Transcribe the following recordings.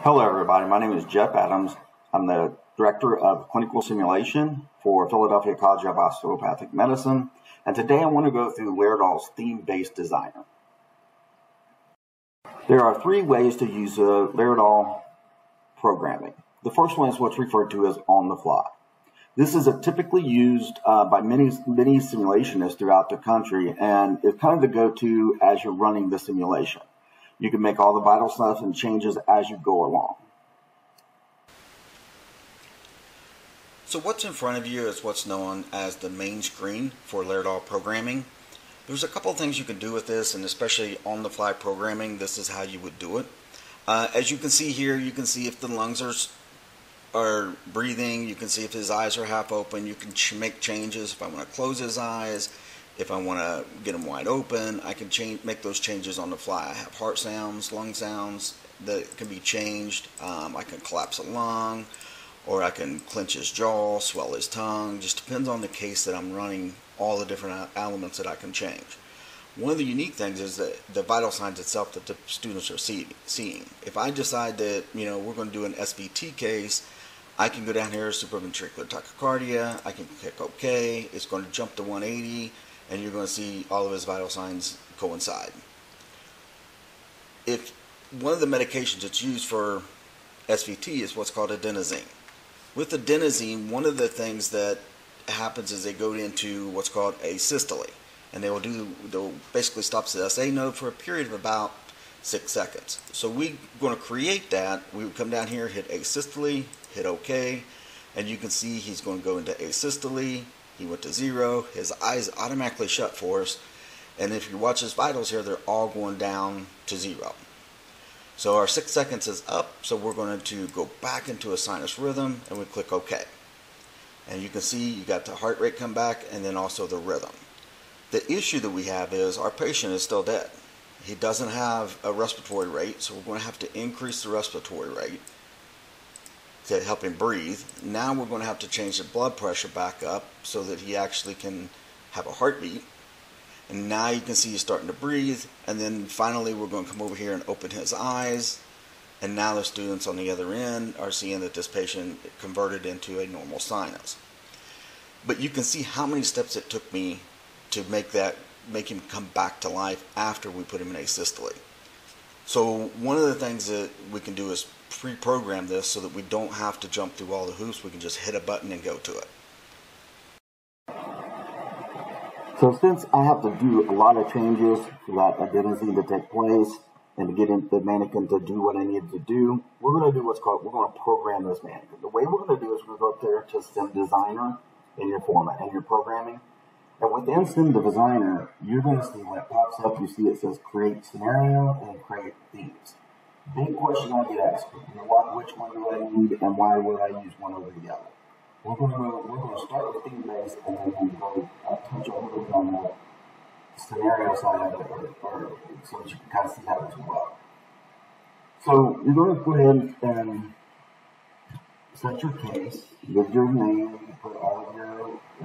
Hello, everybody. My name is Jeff Adams. I'm the Director of Clinical Simulation for Philadelphia College of Osteopathic Medicine. And today I want to go through Laerdal's theme-based designer. There are three ways to use Laerdal programming. The first one is what's referred to as on-the-fly. This is typically used by many simulationists throughout the country, and it's kind of the go-to as you're running the simulation. You can make all the vital stuff and changes as you go along. So what's in front of you is what's known as the main screen for Laerdal programming. There's a couple of things you can do with this, and especially on-the-fly programming, this is how you would do it. As you can see here, you can see if the lungs are breathing. You can see if his eyes are half open. You can make changes. If I want to close his eyes, if I want to get them wide open, I can make those changes on the fly. I have heart sounds, lung sounds that can be changed. I can collapse a lung, or I can clench his jaw, swell his tongue. Just depends on the case that I'm running, all the different elements that I can change. One of the unique things is that the vital signs itself that the students are seeing. If I decide that, we're going to do an SVT case, I can go down here, supraventricular tachycardia, I can click OK, it's going to jump to 180, and you're going to see all of his vital signs coincide. If one of the medications that's used for SVT is what's called adenosine. With adenosine, one of the things that happens is they go into what's called asystole, and they'll basically stop the SA node for a period of about 6 seconds. So we're going to create that. We would come down here, hit asystole, hit OK, and you can see he's going to go into asystole. He went to 0. His eyes automatically shut for us. And if you watch his vitals here, they're all going down to 0. So our 6 seconds is up. So we're going to go back into a sinus rhythm, and we click OK. And you can see you got the heart rate come back, and then also the rhythm. The issue that we have is our patient is still dead. He doesn't have a respiratory rate, so we're going to have to increase the respiratory rate to help him breathe. Now we're going to have to change the blood pressure back up so that he actually can have a heartbeat. And now you can see he's starting to breathe. And then finally we're going to come over here and open his eyes. And now the students on the other end are seeing that this patient converted into a normal sinus. But you can see how many steps it took me to make him come back to life after we put him in asystole. So one of the things that we can do is pre-program this so that we don't have to jump through all the hoops. We can just hit a button and go to it. So since I have to do a lot of changes for that adenosine to take place and to get the mannequin to do what I need to do, we're going to do we're going to program this mannequin. The way we're going to do is we're going to go up there to Sim Designer in your format, in your programming. And within Sim Designer, you're going to see when it pops up, you see it says create scenario and create themes. Big question I get asked, which one do I need and why would I use one over the other? We're going to start with theme based, and then we're going to touch a little bit on the scenario side of it, or so that you can kind of see how this will work. So you're going to go ahead and set your case with your name. You put all of your the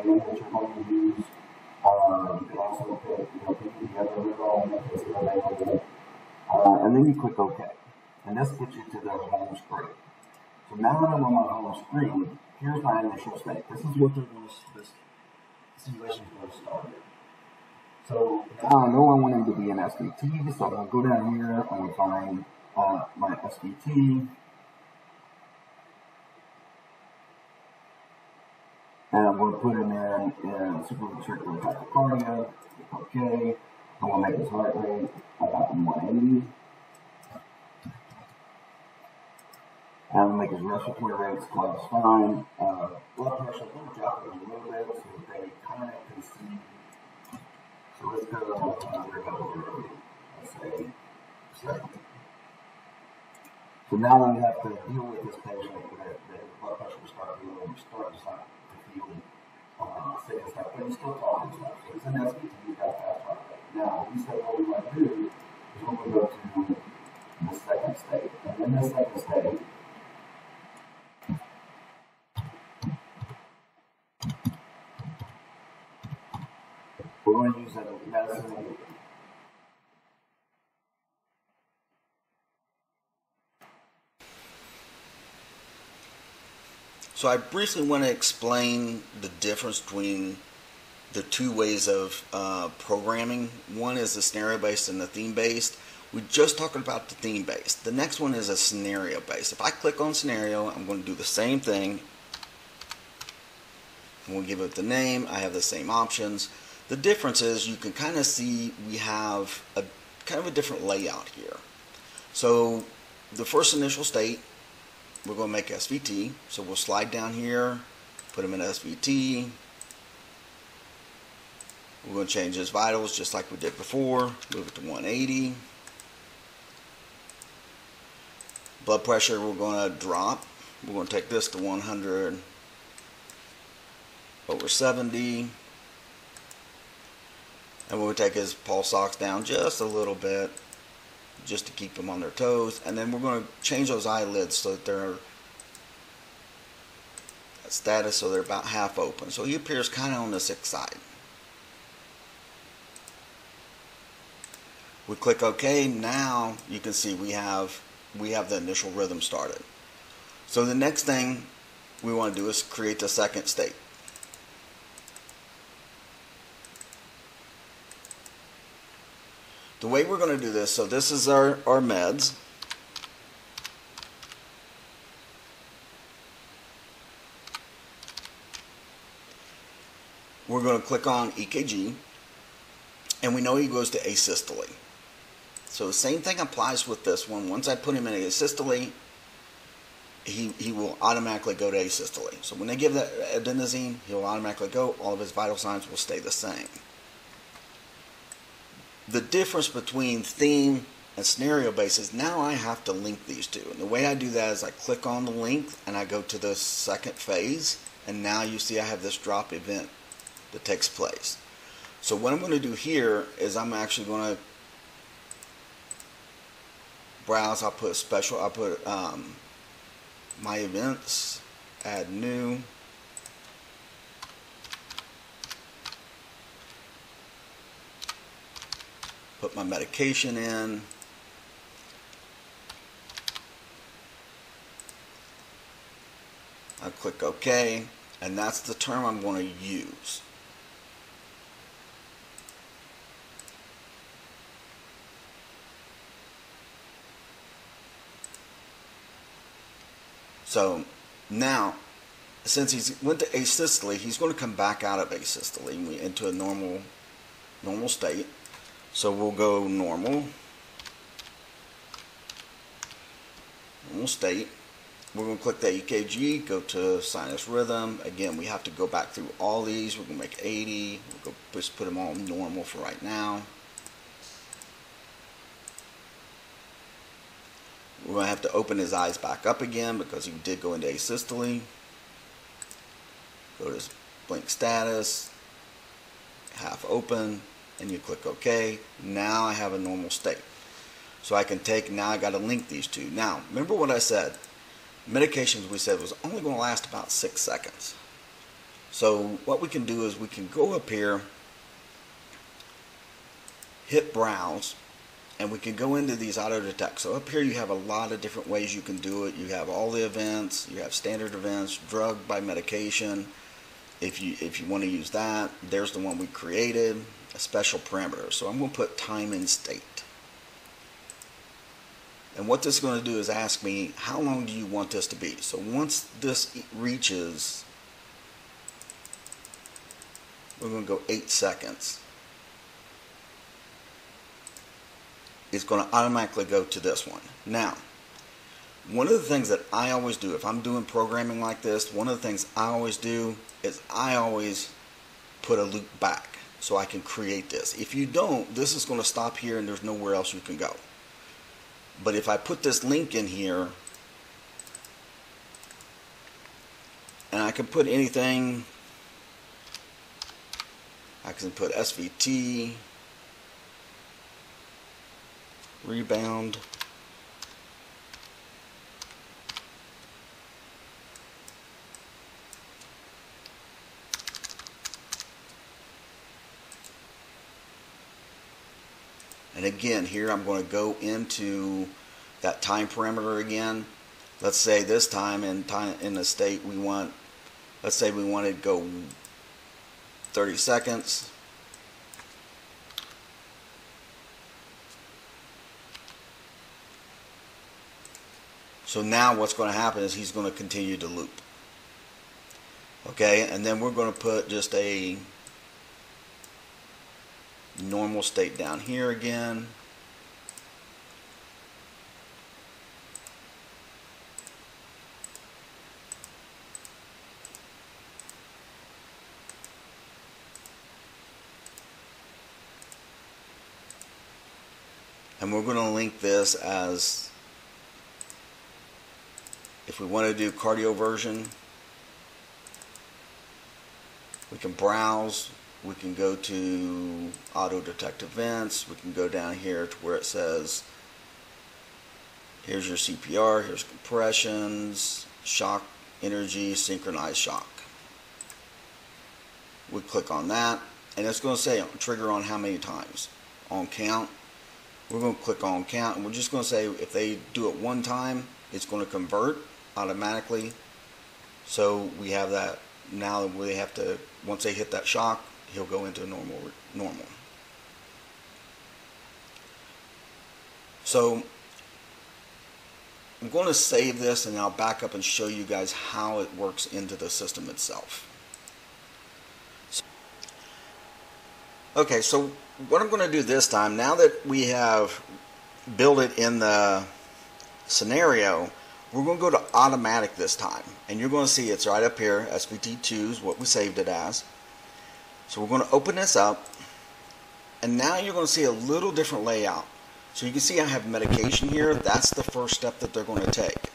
name that you're going to use. You can also put the other little methods that are available. And then you click OK. And this gets you to the home screen. So now that I'm on my home screen, here's my initial state. This is what this simulation is going to start with. So now I know I want him to be an SVT, so I'm going to go down here, I'm going to find my SVT. And I'm going to put him in supraventricular tachycardia. OK. I'm going to make his heart rate about 180. And I'm going to make his respiratory rates close fine. Blood pressure, I'm going to drop it a little bit so that they kind of can see. So let's go let's say 7. So now I have to deal with this patient that the blood pressure will start to feel sick and stuff, but he's still talking stuff. So it's an SVT, you've got fast heart rate. Now, we said what we want to do is we're going to go to the second state. And in the second state, we're going to use a medicine So I briefly want to explain the difference between the two ways of programming. One is the scenario-based and the theme-based. We just talked about the theme-based. The next one is a scenario-based. If I click on scenario, I'm going to do the same thing. I'm going to give it the name. I have the same options. The difference is you can kind of see we have a kind of a different layout here. So the first initial state, we're going to make SVT. So we'll slide down here, put them in SVT. We're going to change his vitals just like we did before. Move it to 180. Blood pressure we're going to drop. We're going to take this to 100/70. And we'll take his pulse ox down just a little bit, just to keep them on their toes. And then we're going to change those eyelids so that they're at status, so they're about half open. So he appears kind of on the sick side. We click OK. Now you can see we have the initial rhythm started. So the next thing we want to do is create the second state. The way we're going to do this, so this is our meds. We're going to click on EKG, and we know he goes to asystole. So the same thing applies with this one. Once I put him in asystole, he will automatically go to asystole. So when they give that adenosine, he'll automatically go. All of his vital signs will stay the same. The difference between theme and scenario based is now I have to link these two. And the way I do that is I click on the link and I go to the second phase, and now you see I have this drop event that takes place. So what I'm going to do here is I'm actually going to browse. I'll put my events, add new. Put my medication in. I click OK, and that's the term I'm going to use. So now, since he went to asystole, he's going to come back out of asystole into a normal state. So we'll go normal state. We're going to click the EKG, go to sinus rhythm. Again, we have to go back through all these. We're going to make 80. We'll go just put them all normal for right now. We're going to have to open his eyes back up again because he did go into asystole. Go to his blink status, half open, and you click OK. Now I have a normal state. So I can now I got to link these two. Now, remember what I said. Medications we said was only going to last about 6 seconds. So what we can do is we can go up here, hit browse, and we can go into these auto detect. So up here you have a lot of different ways you can do it. You have all the events, you have standard events, drug by medication. If you want to use that, there's the one we created, a special parameter. So I'm going to put time and state. And what this is going to do is ask me, how long do you want this to be? So once this reaches, we're going to go 8 seconds. It's going to automatically go to this one. Now, one of the things that I always do, if I'm doing programming like this, one of the things I always do is I always put a loop back so I can create this. If you don't, this is going to stop here and there's nowhere else you can go. But if I put this link in here, and I can put anything, I can put SVT, rebound, and again here I'm going to go into that time parameter again. let's say this time in the state we want, let's say we want to go 30 seconds. So now what's going to happen is he's going to continue to loop. Okay, and then we're going to put just a normal state down here again. And we're going to link this as, if we want to do cardio version, we can browse, we can go to auto detect events, we can go down here to where it says, here's your CPR, here's compressions, shock energy, synchronized shock. We click on that, and it's going to say trigger on how many times. On count, we're going to click on count, and we're just going to say if they do it one time, it's going to convert automatically. So we have that. Now we have to, once they hit that shock, he'll go into normal. So I'm going to save this, and I'll back up and show you guys how it works into the system itself. Okay, so what I'm going to do this time, now that we have built it in the scenario, we're going to go to automatic this time, and you're going to see it's right up here, SVT2 is what we saved it as. So we're going to open this up, and now you're going to see a little different layout. So you can see I have medication here. That's the first step that they're going to take.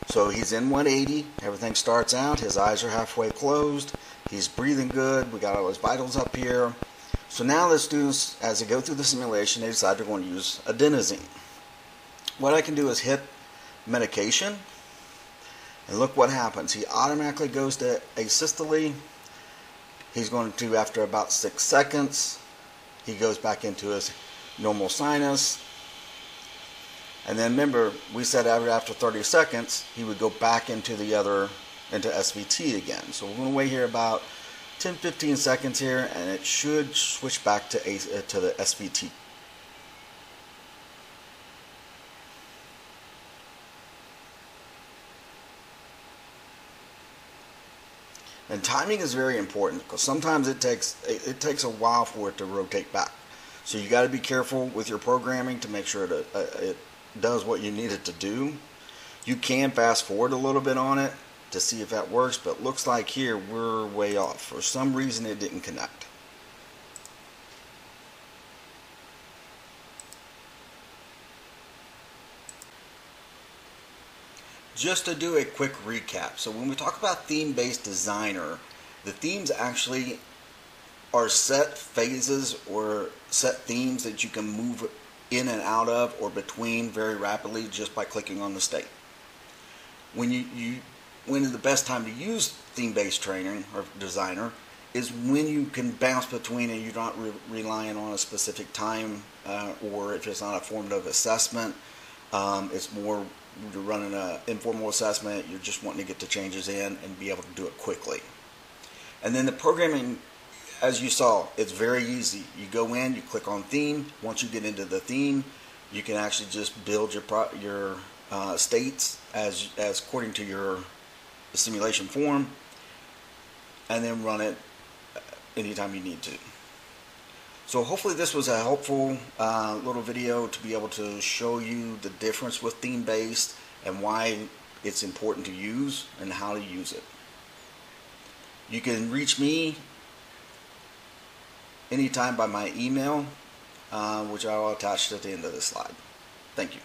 So he's in 180, everything starts out, his eyes are halfway closed, he's breathing good, we got all his vitals up here. So now the students, as they go through the simulation, they decide they're going to use adenosine. What I can do is hit medication, and look what happens. He automatically goes to asystole. He's going to, after about 6 seconds, he goes back into his normal sinus. And then remember, we said after 30 seconds, he would go back into into SVT again. So we're going to wait here about 10-15 seconds here, and it should switch back to the SVT. And timing is very important, because sometimes it takes a while for it to rotate back. So you got to be careful with your programming to make sure that it does what you need it to do. You can fast forward a little bit on it to see if that works, but looks like here we're way off. For some reason it didn't connect. Just to do a quick recap, so when we talk about theme-based designer, the themes actually are set phases or set themes that you can move in and out of or between very rapidly just by clicking on the state. When the best time to use theme-based training or designer is when you can bounce between and you're not relying on a specific time, or if it's not a formative assessment, it's more you're running an informal assessment, you're just wanting to get the changes in and be able to do it quickly. And then the programming, as you saw, it's very easy. You go in, you click on theme. Once you get into the theme, you can actually just build your states as according to your simulation form, and then run it anytime you need to. So hopefully this was a helpful little video to be able to show you the difference with theme-based and why it's important to use and how to use it. You can reach me anytime by my email, which I will attach at the end of this slide. Thank you.